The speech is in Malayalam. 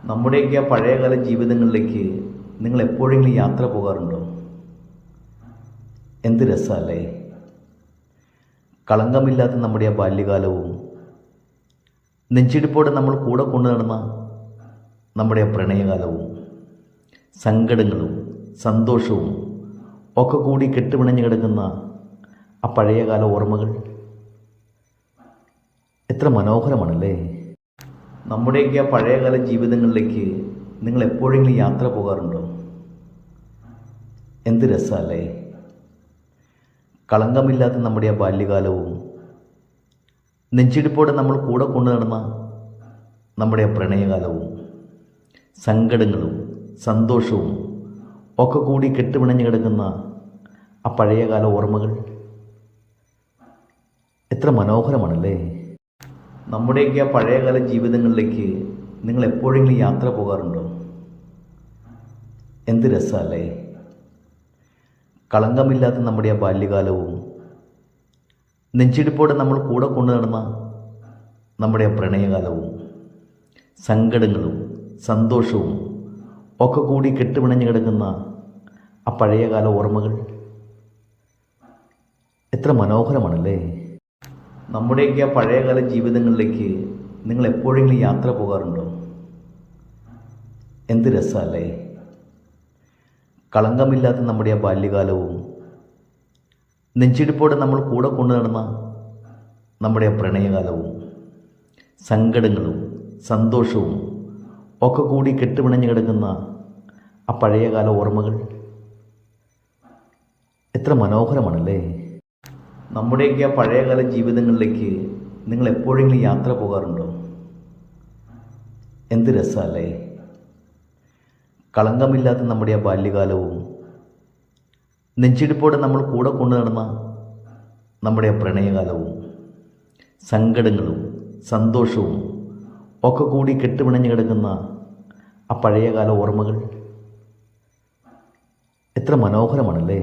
നമ്മുടെയൊക്കെ ആ പഴയകാല ജീവിതങ്ങളിലേക്ക് നിങ്ങൾ എപ്പോഴെങ്കിലും യാത്ര പോകാറുണ്ടോ? എന്ത് രസമല്ലേ! കളങ്കമില്ലാത്ത നമ്മുടെ ആ ബാല്യകാലവും നെഞ്ചിടിപ്പോടെ നമ്മൾ കൂടെ കൊണ്ടു നടന്ന നമ്മുടെ ആ പ്രണയകാലവും സങ്കടങ്ങളും സന്തോഷവും ഒക്കെ കൂടി കെട്ടുപിണഞ്ഞു കിടക്കുന്ന ആ പഴയകാല ഓർമ്മകൾ എത്ര മനോഹരമാണല്ലേ! നമ്മുടെയൊക്കെ ആ പഴയകാല ജീവിതങ്ങളിലേക്ക് നിങ്ങൾ എപ്പോഴെങ്കിലും യാത്ര പോകാറുണ്ടോ? എന്ത് രസമല്ലേ! കളങ്കമില്ലാത്ത നമ്മുടെ ആ ബാല്യകാലവും നെഞ്ചിടിപ്പോടെ നമ്മൾ കൂടെ കൊണ്ടു നടന്ന നമ്മുടെ ആ പ്രണയകാലവും സങ്കടങ്ങളും സന്തോഷവും ഒക്കെ കൂടി കെട്ടുപിണഞ്ഞു കിടക്കുന്ന ആ പഴയകാല ഓർമ്മകൾ എത്ര മനോഹരമാണല്ലേ! നമ്മുടെയൊക്കെ ആ പഴയകാല ജീവിതങ്ങളിലേക്ക് നിങ്ങൾ എപ്പോഴെങ്കിലും യാത്ര പോകാറുണ്ടോ? എന്ത് രസമല്ലേ! കളങ്കമില്ലാത്ത നമ്മുടെ ആ ബാല്യകാലവും നെഞ്ചിടിപ്പോടെ നമ്മൾ കൂടെ കൊണ്ടു നടന്ന നമ്മുടെ ആ പ്രണയകാലവും സങ്കടങ്ങളും സന്തോഷവും ഒക്കെ കൂടി കെട്ടുപിണഞ്ഞു കിടക്കുന്ന ആ പഴയകാല ഓർമ്മകൾ എത്ര മനോഹരമാണല്ലേ! നമ്മുടെയൊക്കെ ആ പഴയകാല ജീവിതങ്ങളിലേക്ക് നിങ്ങൾ എപ്പോഴെങ്കിലും യാത്ര പോകാറുണ്ടോ? എന്ത് രസമല്ലേ! കളങ്കമില്ലാത്ത നമ്മുടെ ആ ബാല്യകാലവും നെഞ്ചിടിപ്പോടെ നമ്മൾ കൂടെ കൊണ്ടു നടന്ന നമ്മുടെ ആ പ്രണയകാലവും സങ്കടങ്ങളും സന്തോഷവും ഒക്കെ കൂടി കെട്ടുപിണഞ്ഞു കിടക്കുന്ന ആ പഴയകാല ഓർമ്മകൾ എത്ര മനോഹരമാണല്ലേ! നമ്മുടെയൊക്കെ ആ പഴയകാല ജീവിതങ്ങളിലേക്ക് നിങ്ങൾ എപ്പോഴെങ്കിലും യാത്ര പോകാറുണ്ടോ? എന്ത് രസമല്ലേ! കളങ്കമില്ലാത്ത നമ്മുടെ ആ ബാല്യകാലവും നെഞ്ചിടിപ്പോടെ നമ്മൾ കൂടെ കൊണ്ടു നടന്ന നമ്മുടെ ആ പ്രണയകാലവും സങ്കടങ്ങളും സന്തോഷവും ഒക്കെ കൂടി കെട്ടുപിണഞ്ഞു കിടക്കുന്ന ആ പഴയകാല ഓർമ്മകൾ എത്ര മനോഹരമാണല്ലേ!